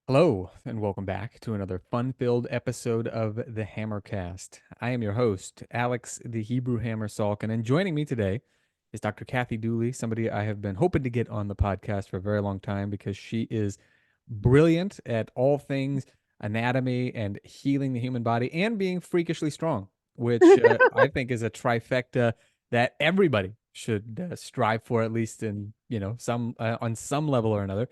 Hello, and welcome back to another fun-filled episode of the Hammercast. I am your host, Alex the Hebrew Hammer Salkin, and joining me today is Dr. Kathy Dooley, somebody I have been hoping to get on the podcast for a very long time because she is brilliant at all things anatomy and healing the human body and being freakishly strong, which I think is a trifecta that everybody should strive for, at least in some on some level or another.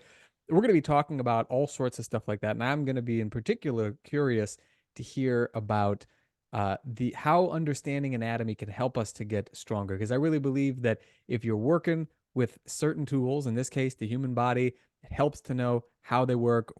We're going to be talking about all sorts of stuff like that, and I'm going to be in particular curious to hear about the how understanding anatomy can help us to get stronger. Because I really believe that if you're working with certain tools, in this case the human body, it helps to know how they work,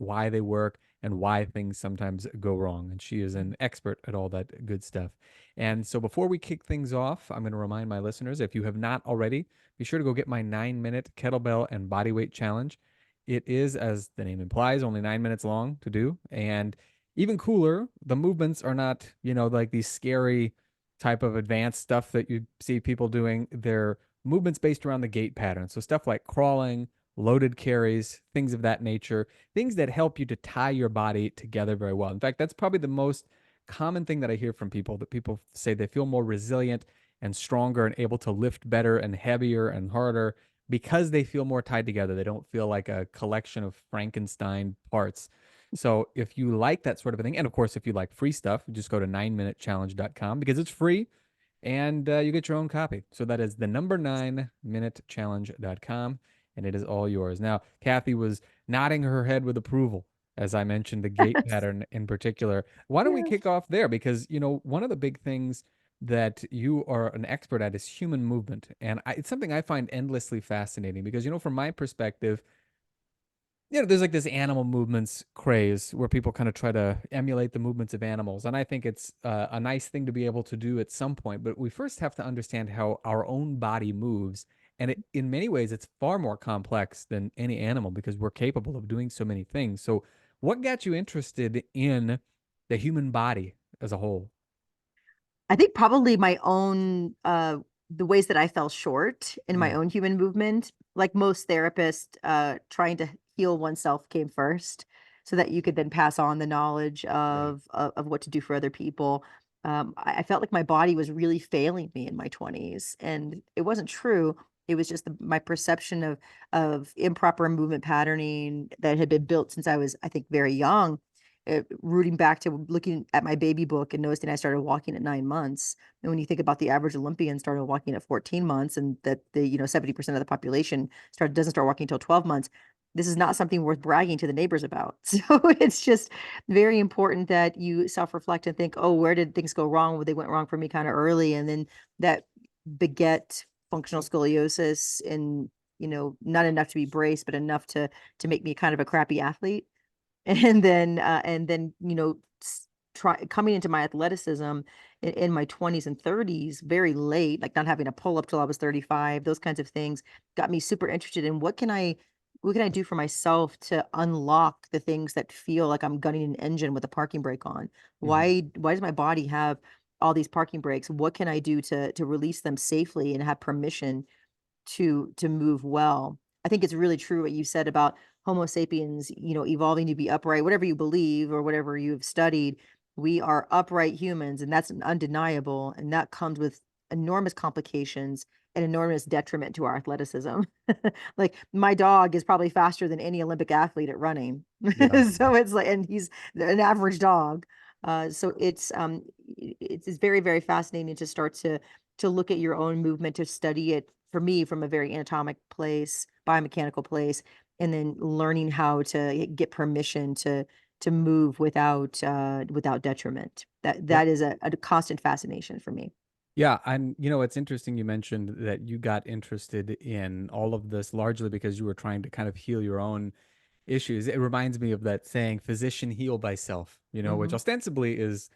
and why things sometimes go wrong. And she is an expert at all that good stuff. And so before we kick things off, I'm going to remind my listeners, if you have not already, be sure to go get my 9-minute kettlebell and bodyweight challenge. It is, as the name implies, only 9 minutes long to do. And even cooler, the movements are not, like these scary type of advanced stuff that you see people doing. They're movements based around the gait pattern. So stuff like crawling, loaded carries, things of that nature, things that help you to tie your body together very well. In fact, that's probably the most common thing that I hear from people, that people say they feel more resilient and stronger and able to lift better and heavier and harder because they feel more tied together. They don't feel like a collection of Frankenstein parts. So if you like that sort of a thing, and of course, if you like free stuff, just go to 9minutechallenge.com because it's free and you get your own copy. So that is the number 9minutechallenge.com, and it is all yours. Now, Kathy was nodding her head with approval as I mentioned the gait pattern in particular. Why don't we Yeah. kick off there? Because, one of the big things that you are an expert at is human movement. And it's something I find endlessly fascinating because, from my perspective, there's like this animal movements craze where people kind of try to emulate the movements of animals. And I think it's a nice thing to be able to do at some point. But we first have to understand how our own body moves. And in many ways, it's far more complex than any animal because we're capable of doing so many things. So, what got you interested in the human body as a whole? I think probably my own the ways that I fell short in my Mm, own human movement, like most therapists, trying to heal oneself came first so that you could then pass on the knowledge right. of what to do for other people. I felt like my body was really failing me in my 20s, and it wasn't true. It was just my perception of improper movement patterning that had been built since I was, I think, very young, rooting back to looking at my baby book and noticing I started walking at 9 months. And when you think about the average Olympian started walking at 14 months and that 70% of the population doesn't start walking until 12 months, this is not something worth bragging to the neighbors about. So it's just very important that you self-reflect and think, "Oh, where did things go wrong? Well, they went wrong for me kind of early." And then that beget functional scoliosis and, not enough to be braced, but enough to make me kind of a crappy athlete. And then, try coming into my athleticism in my 20s and 30s very late, like not having a pull up till I was 35, those kinds of things got me super interested in what can I do for myself to unlock the things that feel like I'm gunning an engine with a parking brake on? Mhm. Why does my body have all these parking brakes? What can I do to release them safely and have permission to move well? I think it's really true what you said about Homo sapiens, evolving to be upright, whatever you believe or whatever you've studied. We are upright humans, and that's undeniable. And that comes with enormous complications and enormous detriment to our athleticism. Like my dog is probably faster than any Olympic athlete at running. Yeah. So it's like, and he's an average dog. So it's very, very fascinating to start to look at your own movement, to study it for me from a very anatomic place, biomechanical place, and then learning how to get permission to move without detriment. Yeah. That is a constant fascination for me. Yeah, and it's interesting you mentioned that you got interested in all of this largely because you were trying to kind of heal your own issues. It reminds me of that saying, physician heal thyself, which Mhm. ostensibly is,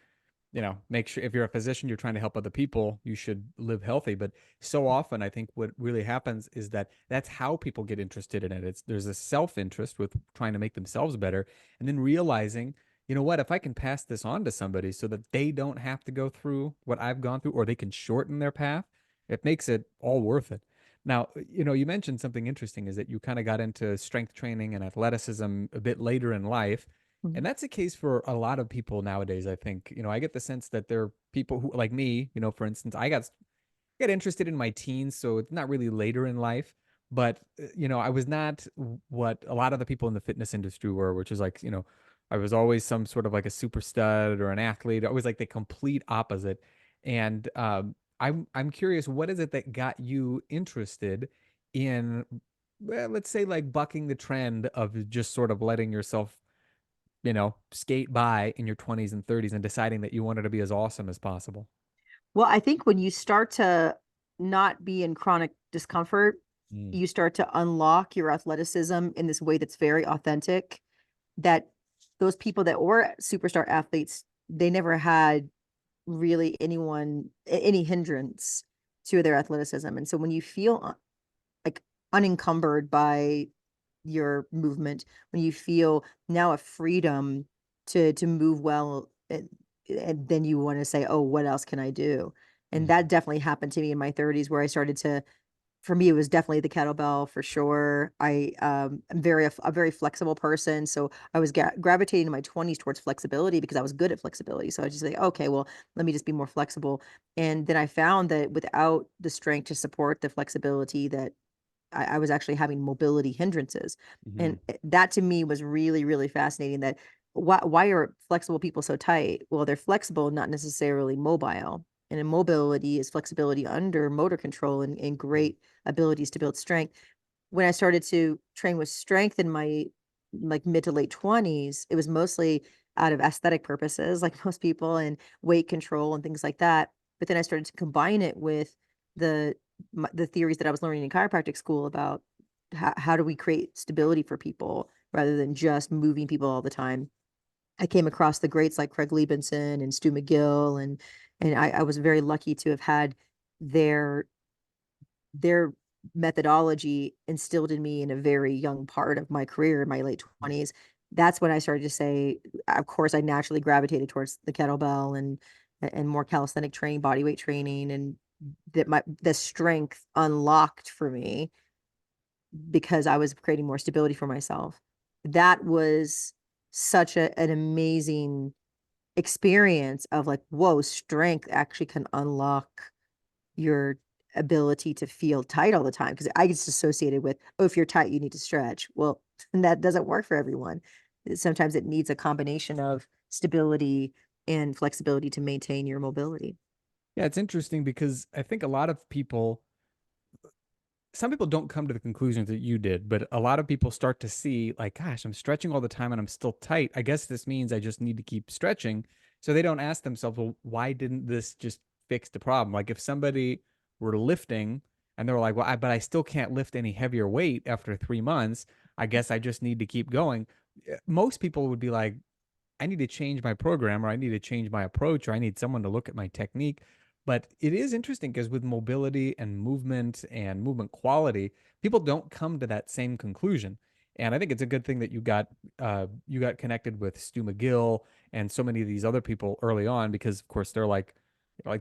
make sure if you're a physician, you're trying to help other people, you should live healthy. But so often, I think what really happens is that that's how people get interested in it. There's a self interest with trying to make themselves better, and then realizing, what, if I can pass this on to somebody so that they don't have to go through what I've gone through, or they can shorten their path, it makes it all worth it. Now, you mentioned something interesting is that you kind of got into strength training and athleticism a bit later in life. And Mhm. that's the case for a lot of people nowadays, I think. I get the sense that there are people who, like me, for instance, I got interested in my teens, so it's not really later in life. But I was not what a lot of the people in the fitness industry were, which is like, I was always some sort of like a super stud or an athlete. I was like the complete opposite. And I'm curious, what is it that got you interested in, well, let's say, like bucking the trend of just sort of letting yourself, skate by in your 20s and 30s and deciding that you wanted to be as awesome as possible? Well, I think when you start to not be in chronic discomfort, Mm, you start to unlock your athleticism in this way that's very authentic, that those people that were superstar athletes, they never had really any hindrance to their athleticism. And so when you feel like unencumbered by your movement, when you feel now a freedom to move well, and then you want to say, oh, what else can I do? And mhm, that definitely happened to me in my 30s, where I started to, for me, it was definitely the kettlebell for sure. I'm a very flexible person, so I was gravitating in my 20s towards flexibility because I was good at flexibility. So I was just like, okay, well, let me just be more flexible. And then I found that without the strength to support the flexibility, that I was actually having mobility hindrances. And mhm, that to me was really, really fascinating. That why are flexible people so tight? Well, they're flexible, not necessarily mobile. And immobility is flexibility under motor control, and mhm, great abilities to build strength. When I started to train with strength in my like mid to late 20s, it was mostly out of aesthetic purposes, like most people, and weight control and things like that. But then I started to combine it with the the theories that I was learning in chiropractic school about how do we create stability for people rather than just moving people all the time. I came across the greats like Craig Liebenson and Stu McGill, and I was very lucky to have had their their methodology instilled in me in a very young part of my career in my late 20s. That's when I started to say, of course, I naturally gravitated towards the kettlebell and more calisthenic training, body weight training, and that my the strength unlocked for me because I was creating more stability for myself. That was such an amazing experience of like, whoa, strength actually can unlock your ability to feel tight all the time, because I get associated with, oh, if you're tight, you need to stretch. Well, that doesn't work for everyone. Sometimes it needs a combination of stability and flexibility to maintain your mobility. Yeah, it's interesting because I think a lot of people, some people don't come to the conclusions that you did, but a lot of people start to see, like, gosh, I'm stretching all the time and I'm still tight. I guess this means I just need to keep stretching. So they don't ask themselves, well, why didn't this just fix the problem? Like, if somebody were lifting and they were like, well, but I still can't lift any heavier weight after 3 months, I guess I just need to keep going. Most people would be like, I need to change my program, or I need to change my approach, or I need someone to look at my technique. But it is interesting because with mobility and movement quality, people don't come to that same conclusion. And I think it's a good thing that you got connected with Stu McGill and so many of these other people early on, because of course they're like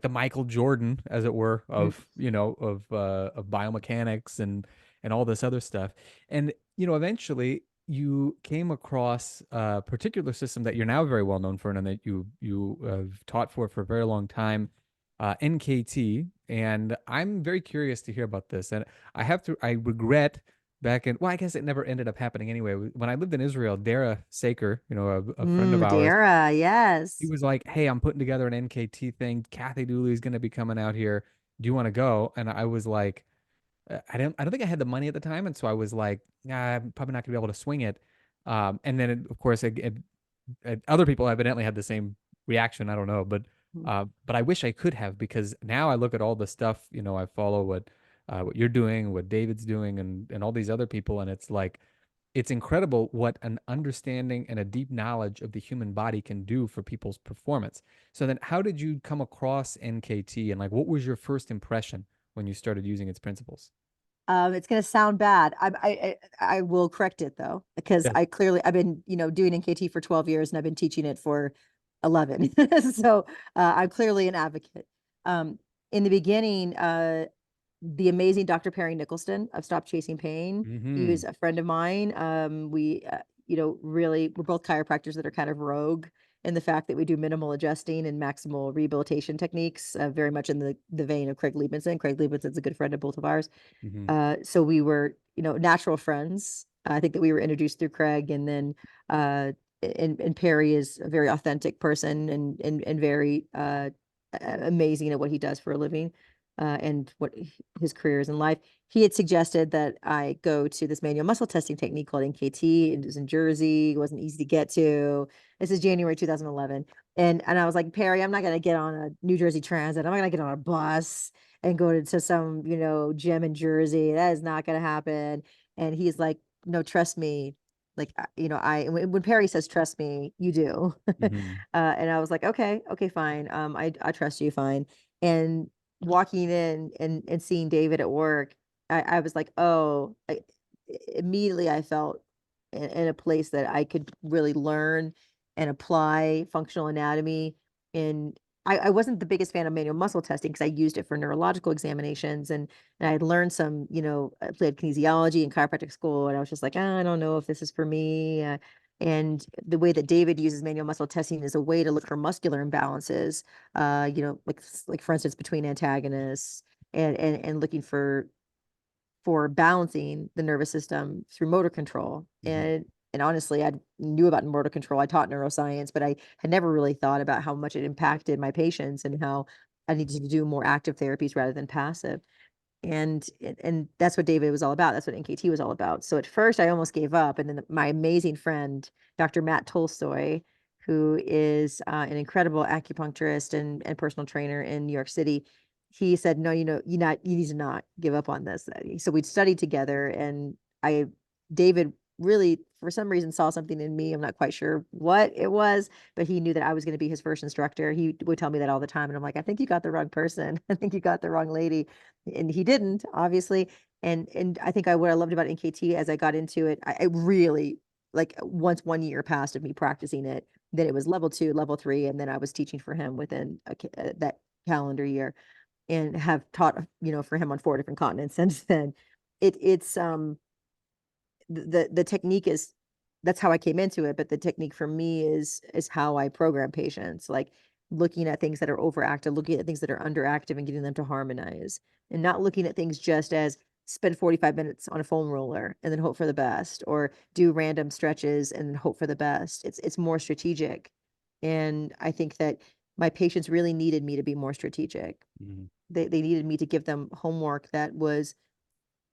the Michael Jordan, as it were, Mhm. of biomechanics and all this other stuff. And eventually you came across a particular system that you're now very well known for and that you have taught for a very long time, NKT. And I'm very curious to hear about this. And I regret back in, well, I guess it never ended up happening anyway. When I lived in Israel, Dara Saker, a friend of ours, Dara, he yes. was like, "Hey, I'm putting together an NKT thing. Kathy Dooley is going to be coming out here. Do you want to go?" And I was like, I don't think I had the money at the time, and so I was like, nah, I'm probably not gonna be able to swing it. And then of course, other people evidently had the same reaction. I don't know, but I wish I could have, because now I look at all the stuff. I follow what you're doing, what David's doing, and all these other people, and it's like it's incredible what an understanding and a deep knowledge of the human body can do for people's performance. So then, how did you come across NKT, and like, what was your first impression when you started using its principles? It's gonna sound bad. I will correct it though, because Yeah. I've been, doing NKT for 12 years and I've been teaching it for 11. So I'm clearly an advocate. Um, in the beginning, the amazing Dr. Perry Nicholson of Stop Chasing Pain. He Mm-hmm. was a friend of mine. Really, we're both chiropractors that are kind of rogue in the fact that we do minimal adjusting and maximal rehabilitation techniques, very much in the vein of Craig Liebenson. Craig Liebenson's a good friend of both of ours. Mm-hmm. So we were, natural friends. I think that we were introduced through Craig, and then and Perry is a very authentic person and very amazing at what he does for a living, and what his career is in life. He had suggested that I go to this manual muscle testing technique called NKT. It was in Jersey. It wasn't easy to get to. This is January 2011. And I was like, Perry, I'm not going to get on a New Jersey Transit. I'm not going to get on a bus and go to some, gym in Jersey. That is not going to happen. And he's like, no, trust me. Like, when Perry says, trust me, you do. Mm-hmm. And I was like, okay, okay, fine. I trust you, fine. And walking in and seeing David at work, I was like, oh, immediately I felt in a place that I could really learn and apply functional anatomy. And I wasn't the biggest fan of manual muscle testing because I used it for neurological examinations, and I had learned some, I played kinesiology in chiropractic school, and I was just like, I don't know if this is for me. And the way that David uses manual muscle testing is a way to look for muscular imbalances, like for instance, between antagonists, and looking for balancing the nervous system through motor control. Mm-hmm. And honestly, I knew about motor control. I taught neuroscience, but I had never really thought about how much it impacted my patients and how I needed to do more active therapies rather than passive. And that's what David was all about. That's what NKT was all about. So at first I almost gave up. And then my amazing friend, Dr. Matt Tolstoy, who is an incredible acupuncturist and personal trainer in New York City, he said, no, you need to not give up on this. So we'd studied together, and David really, for some reason, saw something in me. I'm not quite sure what it was, but he knew that I was going to be his first instructor. He would tell me that all the time. And I'm like, I think you got the wrong person. I think you got the wrong lady. And he didn't, obviously. And I think what I loved about NKT as I got into it, I really, like, once 1 year passed of me practicing it, then it was level 2, level 3, and then I was teaching for him within that calendar year, and have taught, for him on 4 different continents since then. It's the technique is, that's how I came into it, but the technique for me is how I program patients, like looking at things that are overactive, looking at things that are underactive, and getting them to harmonize, and not looking at things just as spend 45 minutes on a foam roller and then hope for the best, or do random stretches and hope for the best. It's more strategic. And I think that my patients really needed me to be more strategic. Mm-hmm. They needed me to give them homework that was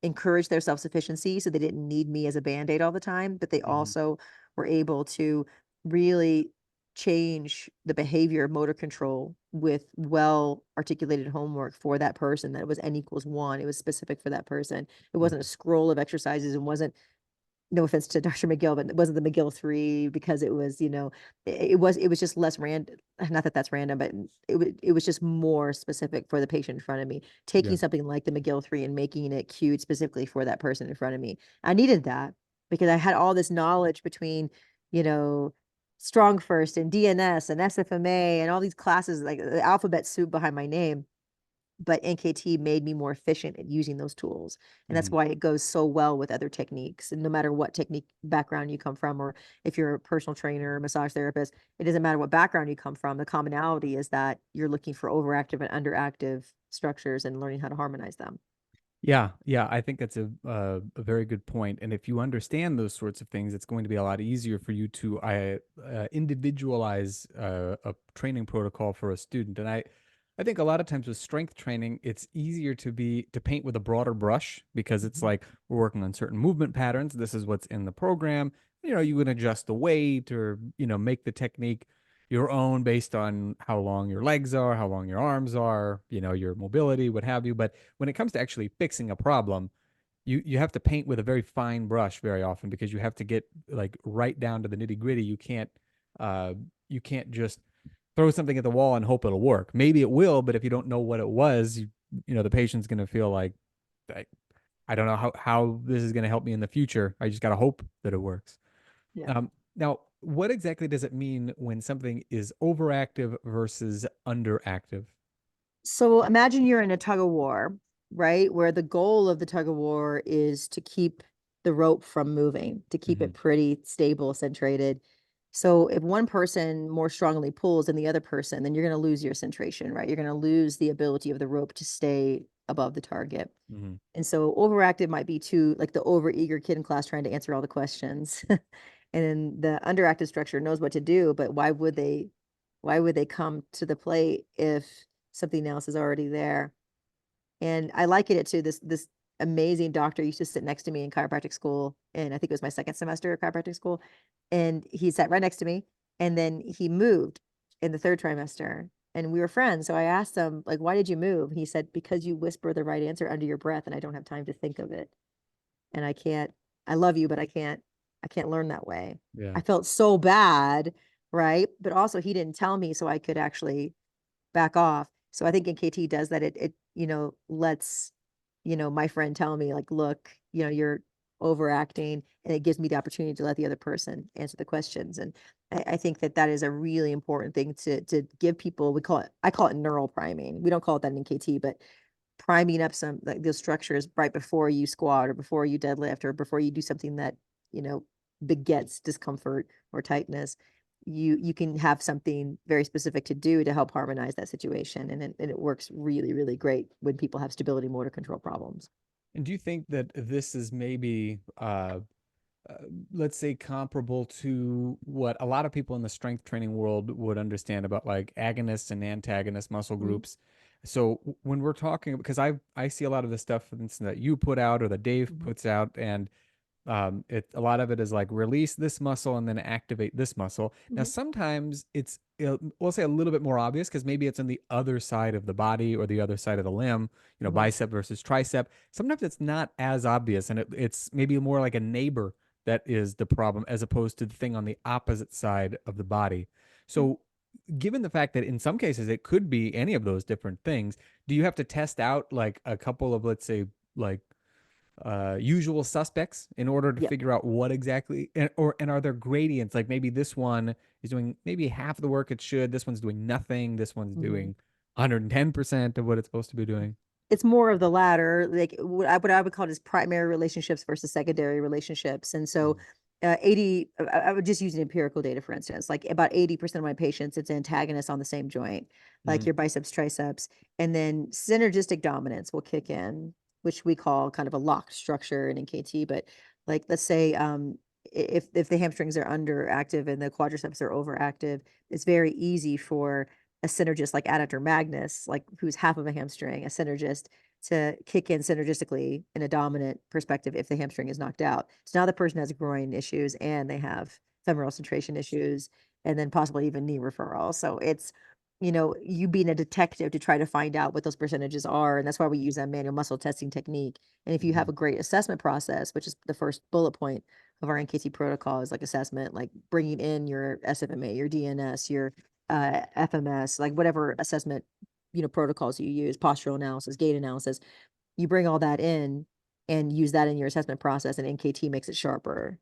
encourage their self-sufficiency, so they didn't need me as a band-aid all the time, but they Mm-hmm. also were able to really change the behavior of motor control with well articulated homework for that person, that it was n=1. It was specific for that person. It wasn't a scroll of exercises, and wasn't, no offense to Dr. McGill, but it wasn't the McGill 3, because it was, it was just less random. Not that that's random, but it was just more specific for the patient in front of me. Taking Yeah. something like the McGill 3 and making it cued specifically for that person in front of me. I needed that because I had all this knowledge between, you know, Strong First and DNS and SFMA and all these classes, like the alphabet soup behind my name. But NKT made me more efficient at using those tools. And that's Mm-hmm. why it goes so well with other techniques. And no matter what technique background you come from, or if you're a personal trainer or massage therapist, it doesn't matter what background you come from. The commonality is that you're looking for overactive and underactive structures and learning how to harmonize them. Yeah, yeah, I think that's a very good point. And if you understand those sorts of things, it's going to be a lot easier for you to individualize a training protocol for a student. And I think a lot of times with strength training, it's easier to paint with a broader brush because it's Mhm. like we're working on certain movement patterns. This is what's in the program. You can adjust the weight or make the technique your own based on how long your legs are, how long your arms are, your mobility, what have you. But when it comes to actually fixing a problem, you have to paint with a very fine brush very often because you have to get like right down to the nitty gritty. You can't just throw something at the wall and hope it'll work. Maybe it will, but if you don't know what it was, the patient's going to feel like I don't know how this is going to help me in the future. I just got to hope that it works. Yeah. Now, what exactly does it mean when something is overactive versus underactive? So imagine you're in a tug of war, right? Where the goal of the tug of war is to keep the rope from moving, to keep Hmm. it pretty stable, centrated. So if one person more strongly pulls than the other person, then you're going to lose your centration, right? You're going to lose the ability of the rope to stay above the target. Hmm. And so overactive might be too like the overeager kid in class trying to answer all the questions. And then the underactive structure knows what to do, but why would they come to the plate if something else is already there? And I liken it to this amazing doctor used to sit next to me in chiropractic school, and I think it was my second semester of chiropractic school, and he sat right next to me, and then he moved in the third trimester, and we were friends. So I asked him, like, why did you move? And he said, because you whisper the right answer under your breath, and I don't have time to think of it. And I can't, I love you, but I can't learn that way. Yeah. I felt so bad, right? But also he didn't tell me so I could actually back off. So I think NKT does that. It lets, my friend tell me like, look, you're overacting, and it gives me the opportunity to let the other person answer the questions. And I think that that is a really important thing to give people. I call it neural priming. We don't call it that in NKT, but priming up some like those structures right before you squat or before you deadlift or before you do something that, you know, begets discomfort or tightness. You can have something very specific to do to help harmonize that situation. And it works really, really great when people have stability motor control problems. And do you think that this is maybe uh, let's say comparable to what a lot of people in the strength training world would understand about like agonist and antagonist muscle Mhm. groups? So when we're talking, because I see a lot of the stuff, for instance, that you put out or that Dave Mhm. puts out, and a lot of it is like release this muscle and then activate this muscle. Now Mhm. sometimes it's, we'll say, a little bit more obvious because maybe it's on the other side of the body or the other side of the limb, Mhm. bicep versus tricep. Sometimes it's not as obvious, and it's maybe more like a neighbor that is the problem as opposed to the thing on the opposite side of the body. Mhm. So given the fact that in some cases it could be any of those different things, do you have to test out like a couple of, let's say, like usual suspects in order to Yep. figure out what exactly, and are there gradients, like maybe this one is doing maybe half the work it should, this one's doing nothing, this one's Mhm. doing 110% of what it's supposed to be doing? It's more of the latter, like what I would call it is primary relationships versus secondary relationships. And so, 80, I would just use an empirical data, for instance, like about 80% of my patients, it's antagonists on the same joint, like Mm-hmm. your biceps, triceps, and then synergistic dominance will kick in, which we call kind of a locked structure in NKT. But like, let's say, if the hamstrings are underactive and the quadriceps are overactive, it's very easy for a synergist like adductor magnus, like who's half of a hamstring, a synergist to kick in synergistically in a dominant perspective if the hamstring is knocked out. So now the person has groin issues and they have femoral centration issues and then possibly even knee referral. So it's, you being a detective to try to find out what those percentages are. And that's why we use a manual muscle testing technique. And if you Mm-hmm. have a great assessment process, which is the first bullet point of our NKT protocol is like assessment, like bringing in your SFMA, your DNS, your FMS, like whatever assessment, protocols you use, postural analysis, gait analysis, you bring all that in and use that in your assessment process, and NKT makes it sharper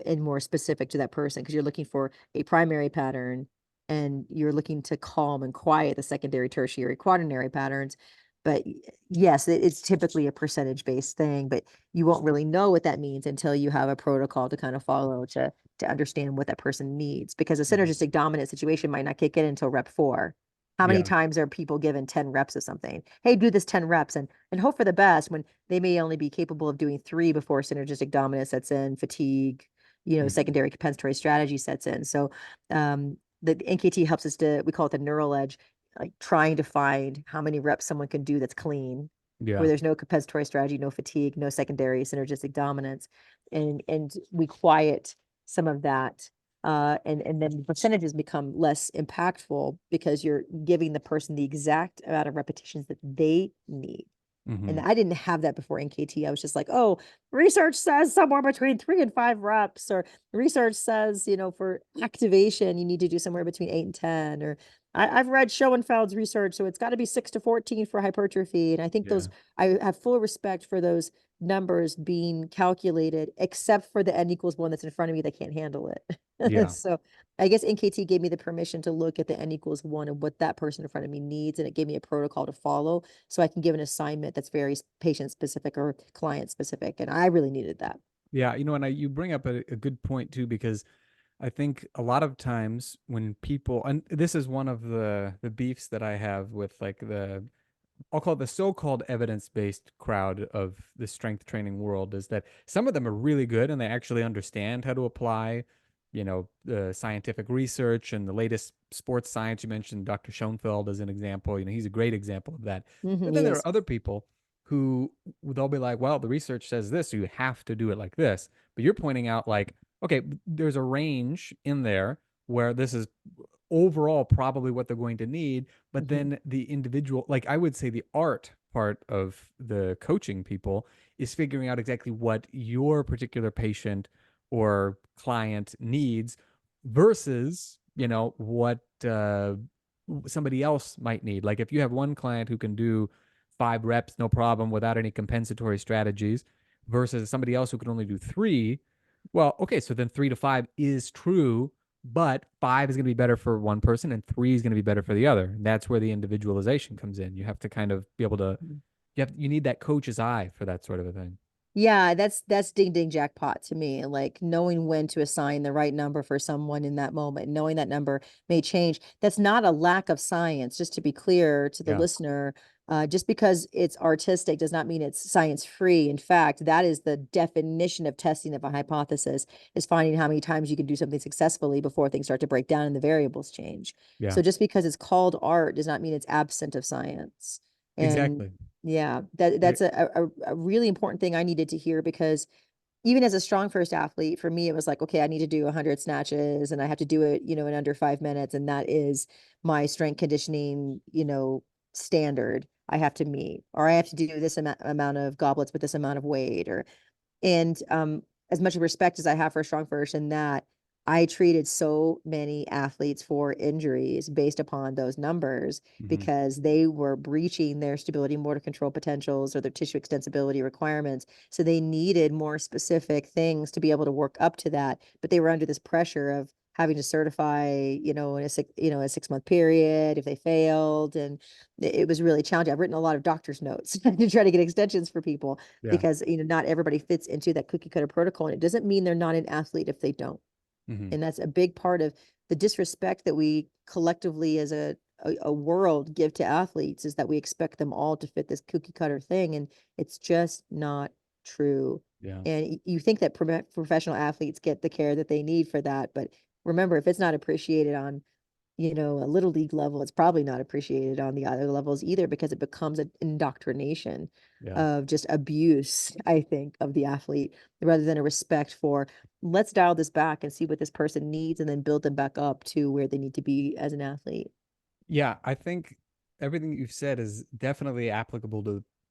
and more specific to that person because you're looking for a primary pattern and you're looking to calm and quiet the secondary, tertiary, quaternary patterns. But yes, it's typically a percentage based thing, but you won't really know what that means until you have a protocol to kind of follow to understand what that person needs. Because a Mm-hmm. synergistic dominant situation might not kick in until rep 4. How many Yeah. times are people given 10 reps of something? Hey, do this 10 reps and hope for the best when they may only be capable of doing 3 before synergistic dominance sets in, fatigue, Mm-hmm. secondary compensatory strategy sets in. So the NKT helps us we call it the neural edge, like trying to find how many reps someone can do that's clean, where Yeah. there's no compensatory strategy, no fatigue, no secondary synergistic dominance. And we quiet some of that. And then the percentages become less impactful because you're giving the person the exact amount of repetitions that they need. Mm-hmm. And I didn't have that before NKT. I was just like, oh, research says somewhere between 3 and 5 reps, or research says, for activation, you need to do somewhere between 8 and 10. Or I've read Schoenfeld's research, so it's got to be 6 to 14 for hypertrophy. And I think Yeah. I have full respect for those numbers being calculated, except for the n equals 1 that's in front of me that can't handle it. Yeah. So I guess NKT gave me the permission to look at the n=1 and what that person in front of me needs, and it gave me a protocol to follow so I can give an assignment that's very patient specific or client specific, and I really needed that. Yeah, and you bring up a good point too, because I think a lot of times when people, and this is one of the beefs that I have with like I'll call it the so-called evidence-based crowd of the strength training world, is that some of them are really good and they actually understand how to apply, the scientific research and the latest sports science. You mentioned Dr. Schoenfeld as an example. He's a great example of that. But then He there is. are other people who they'll be like, well, the research says this, so you have to do it like this. But you're pointing out like, okay, there's a range in there where this is overall probably what they're going to need, but Mhm. then the individual, like I would say the art part of the coaching people is figuring out exactly what your particular patient or client needs versus what somebody else might need. Like if you have one client who can do 5 reps no problem without any compensatory strategies versus somebody else who can only do 3, well, okay, so then 3 to 5 is true, but 5 is going to be better for one person and 3 is going to be better for the other. And that's where the individualization comes in. You have to kind of be able to, you need that coach's eye for that sort of a thing. Yeah, that's ding ding jackpot to me. Like knowing when to assign the right number for someone in that moment, knowing that number may change. That's not a lack of science, just to be clear to the Yeah. listener. Just because it's artistic does not mean it's science free. In fact, that is the definition of testing of a hypothesis, is finding how many times you can do something successfully before things start to break down and the variables change. Yeah. So just because it's called art does not mean it's absent of science. And Exactly. yeah, that's a really important thing I needed to hear, because even as a strong first athlete, for me, it was like, okay, I need to do 100 snatches and I have to do it, in under 5 minutes. And that is my strength conditioning, standard I have to meet, or I have to do this amount of goblets with this amount of weight, or and as much respect as I have for a strong person, that I treated so many athletes for injuries based upon those numbers, Hmm. because they were breaching their stability motor control potentials or their tissue extensibility requirements. So they needed more specific things to be able to work up to that. But they were under this pressure of having to certify, in a 6 month period if they failed. And it was really challenging. I've written a lot of doctor's notes to try to get extensions for people, Yeah. because not everybody fits into that cookie cutter protocol, and it doesn't mean they're not an athlete if they don't. Hmm. And that's a big part of the disrespect that we collectively as a world give to athletes, is that we expect them all to fit this cookie cutter thing, and it's just not true. Yeah. And you think that professional athletes get the care that they need for that, but remember, if it's not appreciated on a little league level, it's probably not appreciated on the other levels either, because it becomes an indoctrination Yeah. of just abuse, I think, of the athlete, rather than a respect for, let's dial this back and see what this person needs and then build them back up to where they need to be as an athlete. Yeah, I think everything you've said is definitely applicable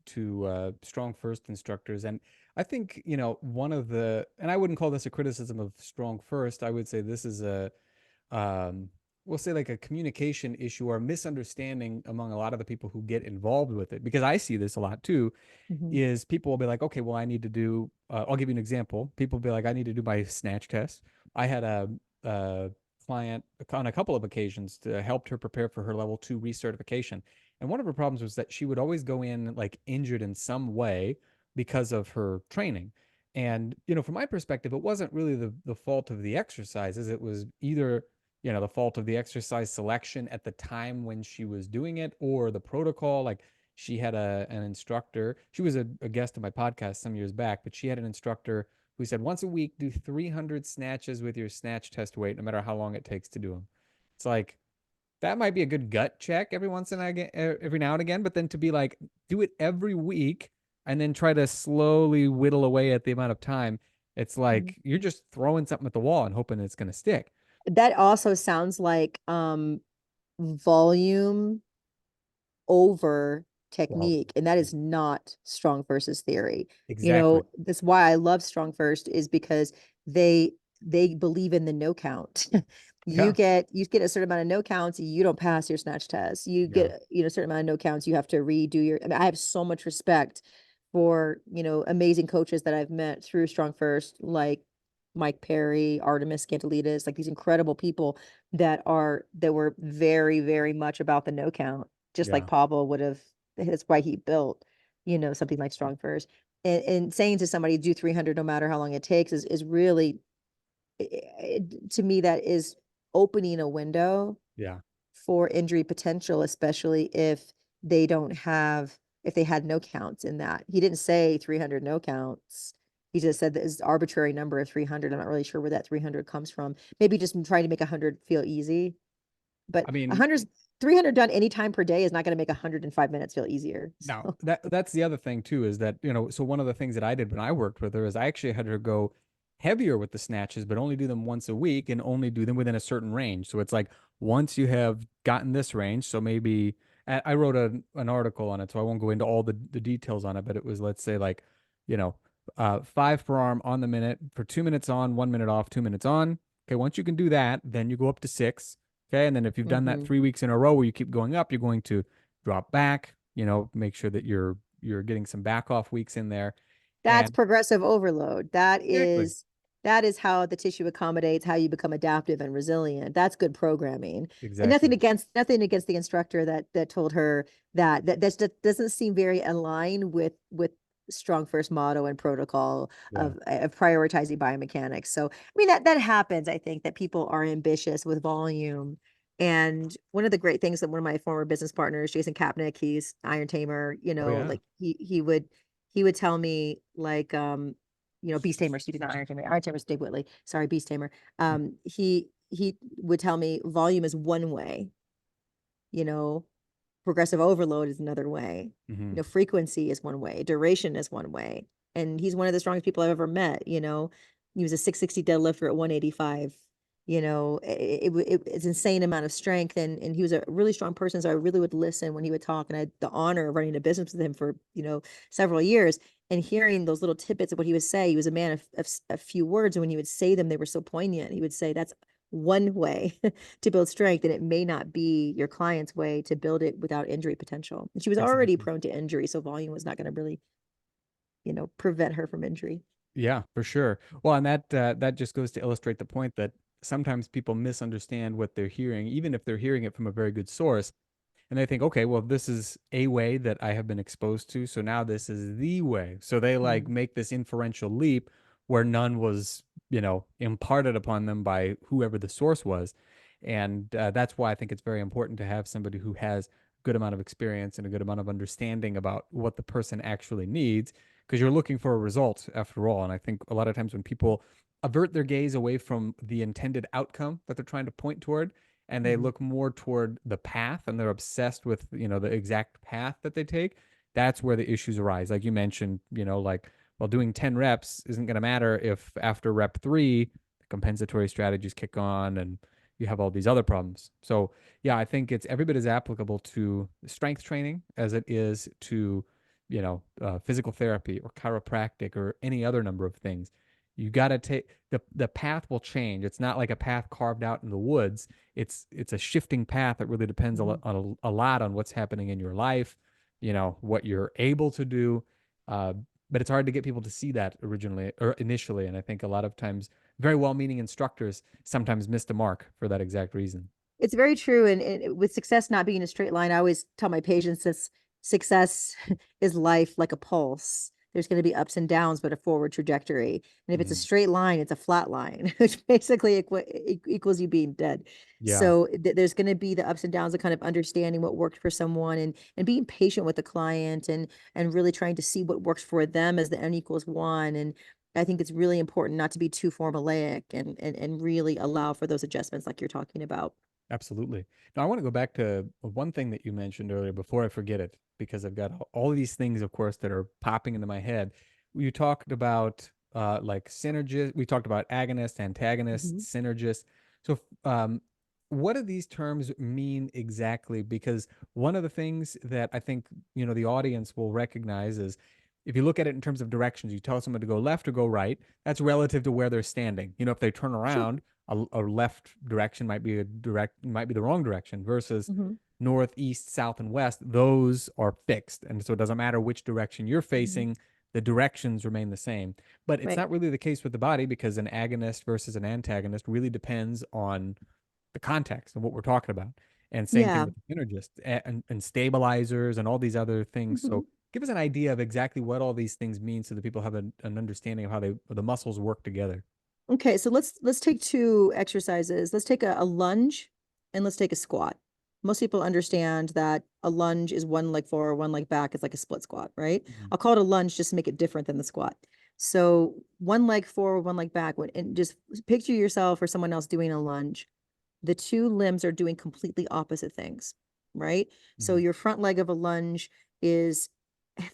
to strong first instructors, and I think one of and I wouldn't call this a criticism of strong first. I would say this is um, we'll say like a communication issue or misunderstanding among a lot of the people who get involved with it, because I see this a lot too. Mhm. Is people will be like, okay, well, I need to do. I'll give you an example. People will be like, I need to do my snatch test. I had a client on a couple of occasions to help her prepare for her level 2 recertification. And one of her problems was that she would always go in like injured in some way because of her training. And, from my perspective, it wasn't really the fault of the exercises. It was either, the fault of the exercise selection at the time when she was doing it or the protocol. Like she had an instructor. She was a guest of my podcast some years back, but she had an instructor who said once a week do 300 snatches with your snatch test weight, no matter how long it takes to do them. It's like that might be a good gut check every now and again, but then to be like do it every week and then try to slowly whittle away at the amount of time, it's Mhm. like you're just throwing something at the wall and hoping it's going to stick. That also sounds like volume over Quality. technique, and that Yeah, is not strong versus theory. exactly. That's why I love strong first, is because they they believe in the no count. Yeah. You get a certain amount of no counts, you don't pass your snatch test. You Yeah. get, a certain amount of no counts, you have to redo your, I mean, I have so much respect for, amazing coaches that I've met through strong first, like Mike Perry, Artemis Scantilides, like these incredible people that were very, very much about the no count, just like Yeah. Pablo would have. That's why he built, something like Strong First. And saying to somebody, do 300 no matter how long it takes is really, to me, that is opening a window Yeah. for injury potential, especially they don't have, if they had no counts in that. He didn't say 300 no counts. He just said this arbitrary number of 300. I'm not really sure where that 300 comes from. Maybe just trying to make 100 feel easy. But I mean, 100, 300 done any time per day is not going to make 105 minutes feel easier. now So, that's the other thing too, is that, so one of the things that I did when I worked with her is I actually had her go heavier with the snatches, but only do them once a week and only do them within a certain range. So it's like once you have gotten this range, so maybe I wrote an article on it, so I won't go into all the details on it, but it was, let's say, like, you know, 5 per arm on the minute for 2 minutes on, 1 minute off, 2 minutes on. Okay, once you can do that, then you go up to six. Okay, and then if you've done that mhm. 3 weeks in a row where you keep going up, you're going to drop back, make sure that you're getting some back off weeks in there. That's And progressive overload. exactly, That is how the tissue accommodates, how you become adaptive and resilient. That's good programming. And exactly. nothing against the instructor that told her that doesn't seem very aligned with strong first motto and protocol Yeah. of prioritizing biomechanics. So I mean that happens. I think that people are ambitious with volume. And one of the great things that one of my former business partners, Jason Kapnick, he's Iron Tamer, Oh yeah. like he would tell me like Beast Tamer, excuse me, not Iron Tamer. Iron Tamer is Dave Whitley. Sorry, Beast Tamer. He would tell me volume is one way, you know, progressive overload is another way. Mm-hmm. Frequency is one way, duration is one way. And he's one of the strongest people I've ever met. He was a 660 deadlifter at 185. It's insane amount of strength, and he was a really strong person. So I really would listen when he would talk, and I had the honor of running a business with him for several years, and hearing those little tidbits of what he would say. He was a man of a few words, and when he would say them, they were so poignant. He would say, "That's one way to build strength, and it may not be your client's way to build it without injury potential." And she was already Exactly. prone to injury, so volume was not going to really, prevent her from injury. Yeah, for sure. Well, and that just goes to illustrate the point that sometimes people misunderstand what they're hearing, even if they're hearing it from a very good source. And they think, okay, well, this is a way that I have been exposed to, so now this is the way. So they like Mm. make this inferential leap where none was, imparted upon them by whoever the source was. And that's why I think it's very important to have somebody who has a good amount of experience and a good amount of understanding about what the person actually needs, because you're looking for a result after all. And I think a lot of times when people avert their gaze away from the intended outcome that they're trying to point toward, and they Mhm. look more toward the path, and they're obsessed with the exact path that they take, that's where the issues arise. Like you mentioned, like, well, doing 10 reps isn't going to matter if after rep 3 the compensatory strategies kick on and you have all these other problems. So yeah, I think it's every bit as applicable to strength training as it is to physical therapy or chiropractic or any other number of things. You got to take the path will change. It's not like a path carved out in the woods. It's a shifting path that really depends Mhm. a lot on what's happening in your life, what you're able to do. Uh, but it's hard to get people to see that originally or initially. And I think a lot of times very well-meaning instructors sometimes miss the mark for that exact reason. It's very true. And with success not being a straight line, I always tell my patients that success is life like a pulse. There's going to be ups and downs, but a forward trajectory. And if it's a Mhm. straight line, it's a flat line, which basically equals you being dead. Yeah, So there's going to be the ups and downs of kind of understanding what worked for someone, and being patient with the client, and really trying to see what works for them as the n equals one. And I think it's really important not to be too formulaic, and really allow for those adjustments like you're talking about. absolutely. Now, I want to go back to one thing that you mentioned earlier before I forget it, because I've got all these things, of course, that are popping into my head. You talked about like synergist. We talked about agonist, antagonist, Mhm. synergist. So, what do these terms mean exactly? Because one of the things that I think the audience will recognize is if you look at it in terms of directions, you tell someone to go left or go right. That's relative to where they're standing. If they turn Sure. around, a left direction might be the wrong direction versus Mhm. north, east, south, and west. Those are fixed, and so it doesn't matter which direction you're Mhm. facing. the directions remain the same. But it's Right. not really the case with the body, because an agonist versus an antagonist really depends on the context and what we're talking about. And same thing Yeah. with the synergist and stabilizers and all these other things. Mhm. So give us an idea of exactly what all these things mean so that people have an understanding of how the muscles work together. Okay, so let's take two exercises. Let's take a lunge and let's take a squat. Most people understand that a lunge is one leg forward, one leg back. It's like a split squat, right? Mhm. I'll call it a lunge just to make it different than the squat. So one leg forward, one leg back. And just picture yourself or someone else doing a lunge. The two limbs are doing completely opposite things, right? So Mhm. your front leg of a lunge is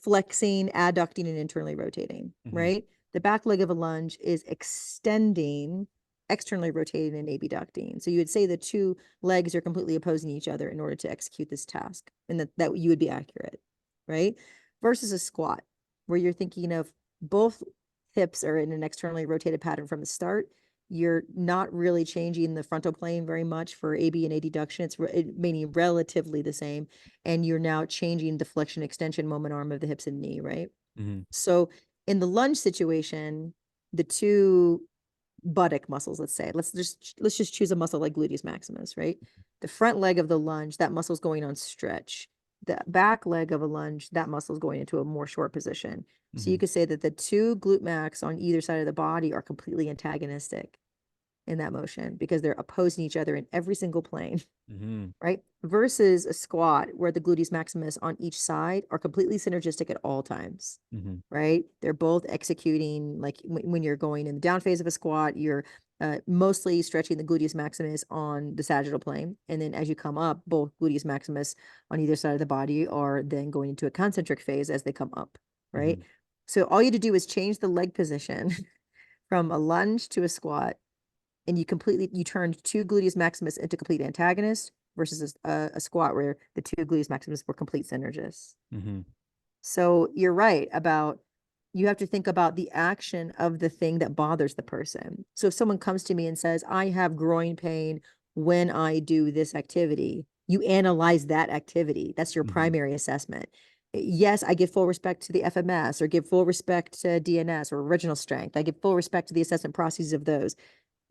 flexing, adducting, and internally rotating, Mhm. right? The back leg of a lunge is extending, externally rotating, and abducting. So you would say the two legs are completely opposing each other in order to execute this task, and that you would be accurate, right? Versus a squat, where you're thinking of both hips are in an externally rotated pattern from the start. You're not really changing the frontal plane very much for AB and adduction. It's meaning relatively the same. And you're now changing the flexion extension moment arm of the hips and knee, right? Mhm. So in the lunge situation, the two buttock muscles, let's say, let's just choose a muscle like gluteus maximus, right? The front leg of the lunge, that muscle's going on stretch. The back leg of a lunge, that muscle's going into a more short position. So you Mhm. could say that the two glute max on either side of the body are completely antagonistic in that motion because they're opposing each other in every single plane. Mhm. Right? Versus a squat where the gluteus maximus on each side are completely synergistic at all times. Mhm. Right? They're both executing, like when you're going in the down phase of a squat, you're mostly stretching the gluteus maximus on the sagittal plane. And then as you come up, both gluteus maximus on either side of the body are then going into a concentric phase as they come up. Right? Mhm. So all you have to do is change the leg position from a lunge to a squat, and you turned two gluteus maximus into complete antagonists versus a squat where the two gluteus maximus were complete synergists. Mhm. So you're right about, you have to think about the action of the thing that bothers the person. So if someone comes to me and says, I have groin pain when I do this activity, you analyze that activity. That's your Mhm. primary assessment. Yes, I give full respect to the FMS or give full respect to DNS or original strength. I give full respect to the assessment processes of those,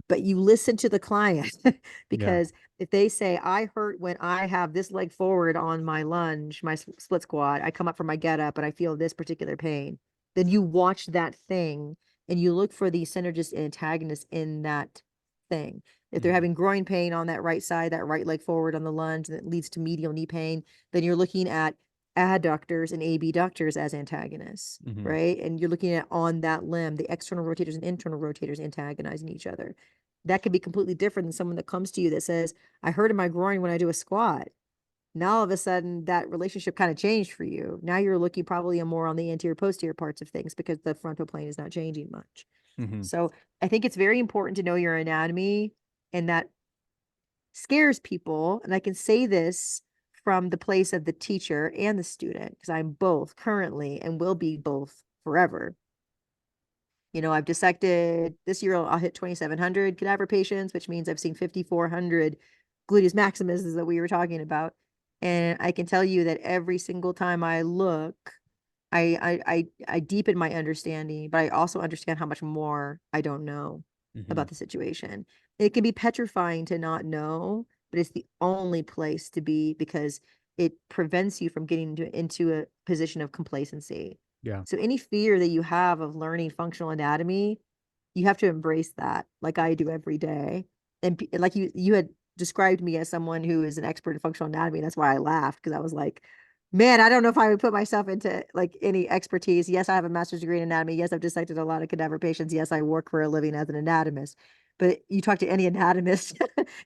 but you listen to the client Yeah. because if they say I hurt when I have this leg forward on my lunge, my split squat, I come up from my get up and I feel this particular pain, then you watch that thing and you look for the synergist and antagonist in that thing. If they're Mhm. having groin pain on that right side, that right leg forward on the lunge that leads to medial knee pain, then you're looking at adductors and abductors as antagonists, Mhm. right? And you're looking at on that limb, the external rotators and internal rotators antagonizing each other. That could be completely different than someone that comes to you that says, I hurt in my groin when I do a squat. Now all of a sudden that relationship kind of changed for you. Now you're looking probably more on the anterior posterior parts of things because the frontal plane is not changing much. Mhm. So I think it's very important to know your anatomy, and that scares people. And I can say this from the place of the teacher and the student because I'm both currently and will be both forever. I've dissected this year, I'll hit 2,700 cadaver patients, which means I've seen 5,400 gluteus maximus that we were talking about. And I can tell you that every single time I look, I deepen my understanding, but I also understand how much more I don't know about Mhm. the situation. It can be petrifying to not know, but it's the only place to be because it prevents you from getting into a position of complacency. Yeah. So any fear that you have of learning functional anatomy, you have to embrace that, like I do every day. And like you had described me as someone who is an expert in functional anatomy. That's why I laughed, because I was like, man, I don't know if I would put myself into like any expertise. Yes, I have a master's degree in anatomy. Yes, I've dissected a lot of cadaver patients. Yes, I work for a living as an anatomist. But you talk to any anatomist,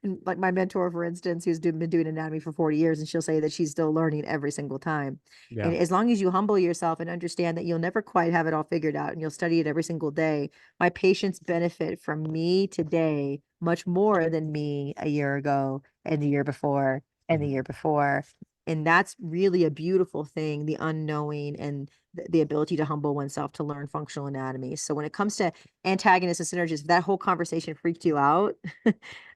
and like my mentor, for instance, who's been doing anatomy for 40 years, and she'll say that she's still learning every single time. Yeah. And as long as you humble yourself and understand that you'll never quite have it all figured out and you'll study it every single day, my patients benefit from me today much more than me a year ago and the year before and the Mhm. year before. And that's really a beautiful thing, the unknowing and the ability to humble oneself to learn functional anatomy. So when it comes to antagonists and synergists, if that whole conversation freaked you out,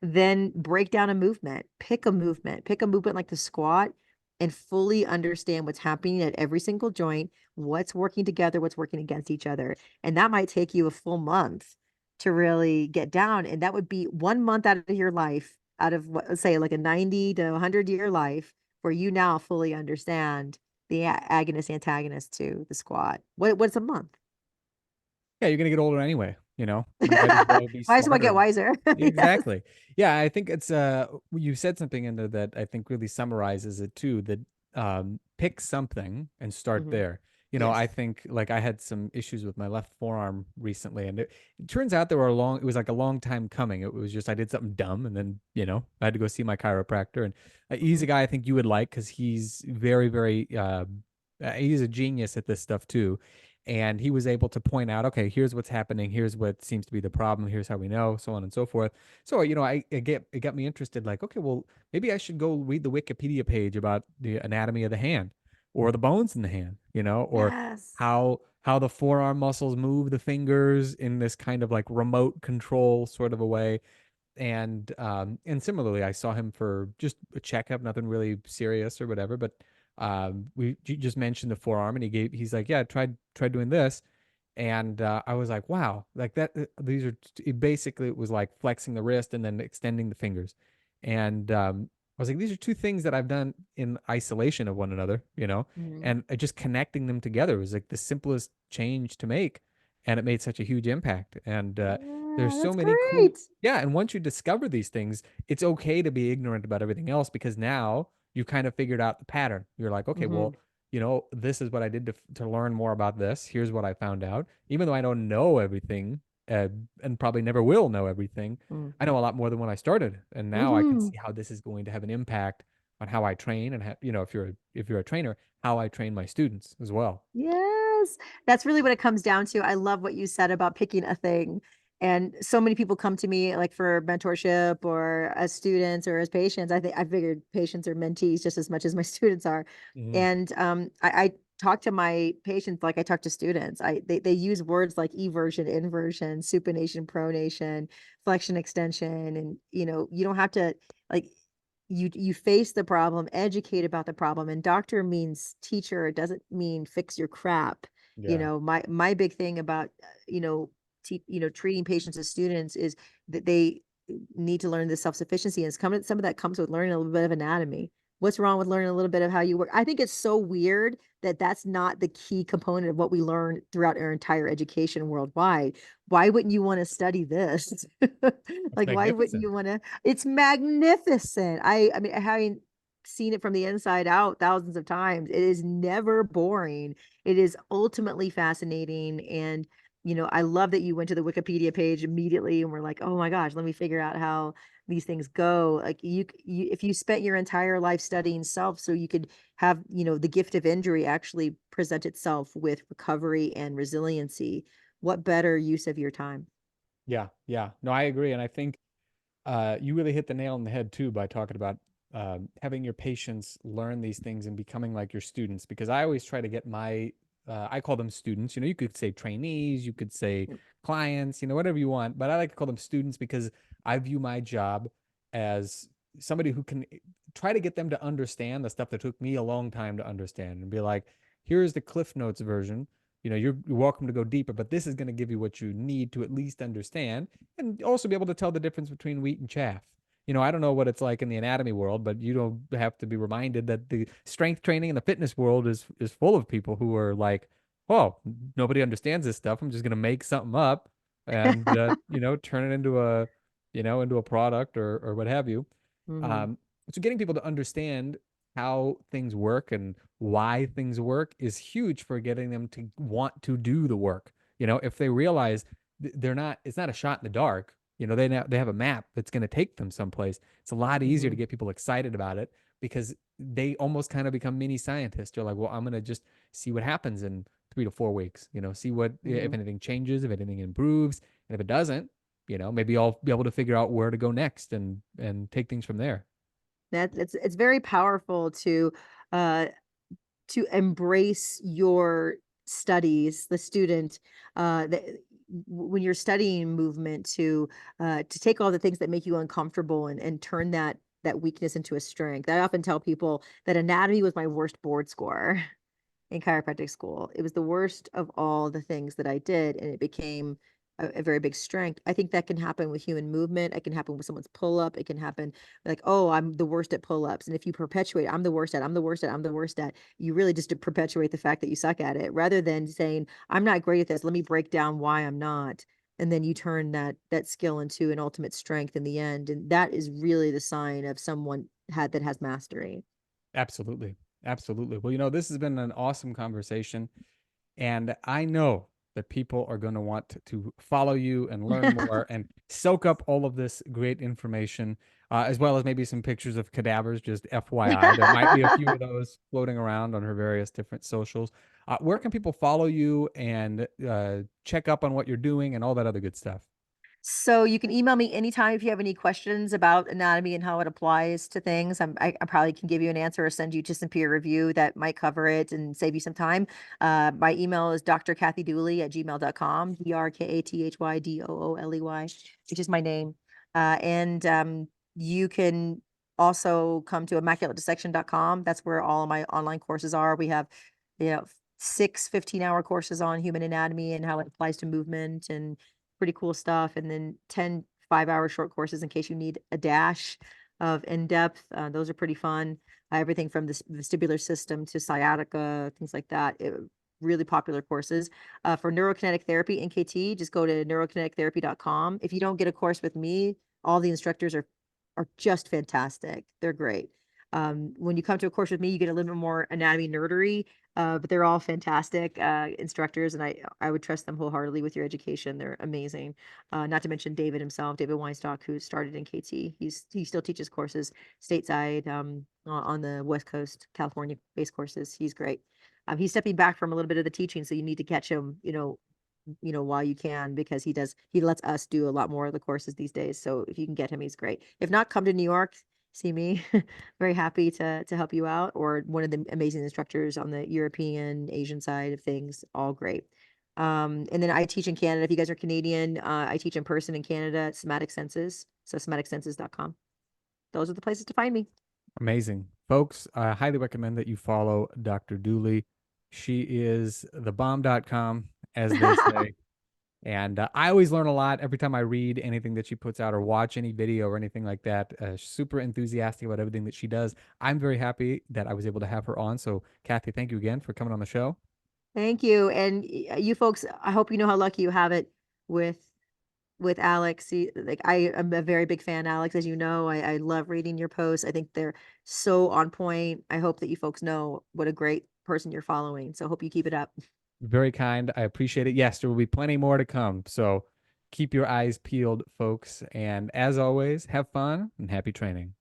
then break down a movement, pick a movement like the squat, and fully understand what's happening at every single joint, what's working together, what's working against each other. And that might take you a full month to really get down. And that would be 1 month out of your life, out of what, let's say like a 90 to 100-year life, where you now fully understand the agonist antagonist to the squat. What's a month? Yeah, you're gonna get older anyway, you know? You might as well be Might as well get smarter. wiser. Yes. Exactly. Yeah, I think it's you said something in there that I think really summarizes it too, that pick something and start Mhm. there. You know, I Yes. think like I had some issues with my left forearm recently, and it turns out there were a long it was like a long time coming. It was just I did something dumb, and then, you know, I had to go see my chiropractor, and he's a Mhm. guy I think you would like because he's very, very he's a genius at this stuff too. And he was able to point out, okay, here's what's happening, here's what seems to be the problem, here's how we know, so on and so forth. So, you know, it got me interested, like, okay, well, maybe I should go read the Wikipedia page about the anatomy of the hand or the bones in the hand, you know, or Yes. how the forearm muscles move the fingers in this kind of like remote control sort of a way. And similarly, I saw him for just a checkup, nothing really serious or whatever, but we you just mentioned the forearm, and he's like, yeah, tried doing this. And I was like, wow, like that. These are basically, it was like flexing the wrist and then extending the fingers. And I was like, these are two things that I've done in isolation of one another, you know, Mhm. and just connecting them together was like the simplest change to make, and it made such a huge impact. And there's Yeah, so that's many cool, great. yeah. And once you discover these things, it's okay to be ignorant about everything else because now you've kind of figured out the pattern. You're like, okay, Mhm. well, you know, this is what I did to learn more about this. Here's what I found out. Even though I don't know everything, and probably never will know everything, I Mhm. know a lot more than when I started. And now I can Mhm. see how this is going to have an impact on how I train and how, you know, if you're a trainer, how I train my students as well. Yes. That's really what it comes down to. I love what you said about picking a thing. And so many people come to me like for mentorship or as students or as patients. I figured patients are mentees just as much as my students are. Mhm. And I talk to my patients like I talk to students. They use words like eversion, inversion, supination, pronation, flexion, extension. And you don't have to like you face the problem, educate about the problem, and doctor means teacher, it doesn't mean fix your crap. Yeah. My big thing about treating patients as students is that they need to learn this self-sufficiency, and some of that comes with learning a little bit of anatomy. What's wrong with learning a little bit of how you work? I think it's so weird that that's not the key component of what we learn throughout our entire education worldwide. Why wouldn't you want to study this? That's Like, why wouldn't magnificent. you want to? It's magnificent. I mean, having seen it from the inside out thousands of times, it is never boring. It is ultimately fascinating. And, I love that you went to the Wikipedia page immediately and were like, oh my gosh, let me figure out how these things go. Like if you spent your entire life studying self so you could have, the gift of injury actually present itself with recovery and resiliency, what better use of your time? Yeah. Yeah. No, I agree. And I think you really hit the nail on the head too by talking about having your patients learn these things and becoming like your students. Because I always try to get my, I call them students. You know, you could say trainees, you could say clients, you know, whatever you want. But I like to call them students because I view my job as somebody who can try to get them to understand the stuff that took me a long time to understand and be like, here's the Cliff Notes version. You know, you're welcome to go deeper, but this is going to give you what you need to at least understand and also be able to tell the difference between wheat and chaff. You know, I don't know what it's like in the anatomy world, but you don't have to be reminded that the strength training and the fitness world is full of people who are like, "Oh, nobody understands this stuff. I'm just going to make something up and you know, turn it into a, you know, into a product or what have you." Mhm. Um, so getting people to understand how things work and why things work is huge for getting them to want to do the work. You know, if they realize they're not, it's not a shot in the dark. You know, they have a map that's going to take them someplace. It's a lot easier to Mhm. get people excited about it because they almost kind of become mini scientists. They're like, well, I'm going to just see what happens in 3 to 4 weeks. You know, see what if Mhm. anything changes, if anything improves, and if it doesn't, you know, maybe I'll be able to figure out where to go next and take things from there. It's very powerful uh to embrace your studies, the student, when you're studying movement to take all the things that make you uncomfortable and turn that weakness into a strength. I often tell people that anatomy was my worst board score in chiropractic school. It was the worst of all the things that I did, and it became a very big strength. I think that can happen with human movement. It can happen with someone's pull up. It can happen like, oh, I'm the worst at pull ups. And if you perpetuate, I'm the worst at, I'm the worst at, I'm the worst at, you really just perpetuate the fact that you suck at it rather than saying, I'm not great at this. Let me break down why I'm not. And then you turn that skill into an ultimate strength in the end. And that is really the sign of someone that has mastery. Absolutely. Absolutely. Well, this has been an awesome conversation. And I know that people are going to want to follow you and learn more and soak up all of this great information, as well as maybe some pictures of cadavers, just FYI. There might be a few of those floating around on her various different socials. Where can people follow you and check up on what you're doing and all that other good stuff? So you can email me anytime if you have any questions about anatomy and how it applies to things. I probably can give you an answer or send you to some peer review that might cover it and save you some time. My email is drkathydooley@gmail.com, DrKathyDooley, which is my name. And you can also come to immaculatedissection.com. That's where all of my online courses are. We have, you know, 6 15-hour courses on human anatomy and how it applies to movement and pretty cool stuff. And then 10 5-hour short courses in case you need a dash of in-depth. Those are pretty fun. Everything from the vestibular system to sciatica, things like that. Really popular courses. For neurokinetic therapy, NKT, just go to neurokinetictherapy.com. If you don't get a course with me, all the instructors are just fantastic. They're great. When you come to a course with me, you get a little bit more anatomy nerdery, but they're all fantastic instructors, and I would trust them wholeheartedly with your education. They're amazing. Not to mention David himself, David Weinstock, who started in KT. He still teaches courses stateside on the West Coast, California-based courses. He's great. He's stepping back from a little bit of the teaching, so you need to catch him, while you can, because he lets us do a lot more of the courses these days. So if you can get him, he's great. If not, come to New York, see me. Very happy to help you out, or one of the amazing instructors on the European, Asian side of things. All great. And then I teach in Canada. If you guys are Canadian, I teach in person in Canada at Somatic Senses. So somaticsenses.com. Those are the places to find me. Amazing. Folks, I highly recommend that you follow Dr. Dooley. She is thebomb.com, as they say. And I always learn a lot every time I read anything that she puts out or watch any video or anything like that. Super enthusiastic about everything that she does. I'm very happy that I was able to have her on. So, Kathy, thank you again for coming on the show. Thank you. And you folks, I hope you know how lucky you have it with Alex. Like, I am a very big fan, Alex, as you know. I love reading your posts. I think they're so on point. I hope that you folks know what a great person you're following. So hope you keep it up. Very kind. I appreciate it. Yes, there will be plenty more to come. So, keep your eyes peeled, folks. And as always, have fun and happy training.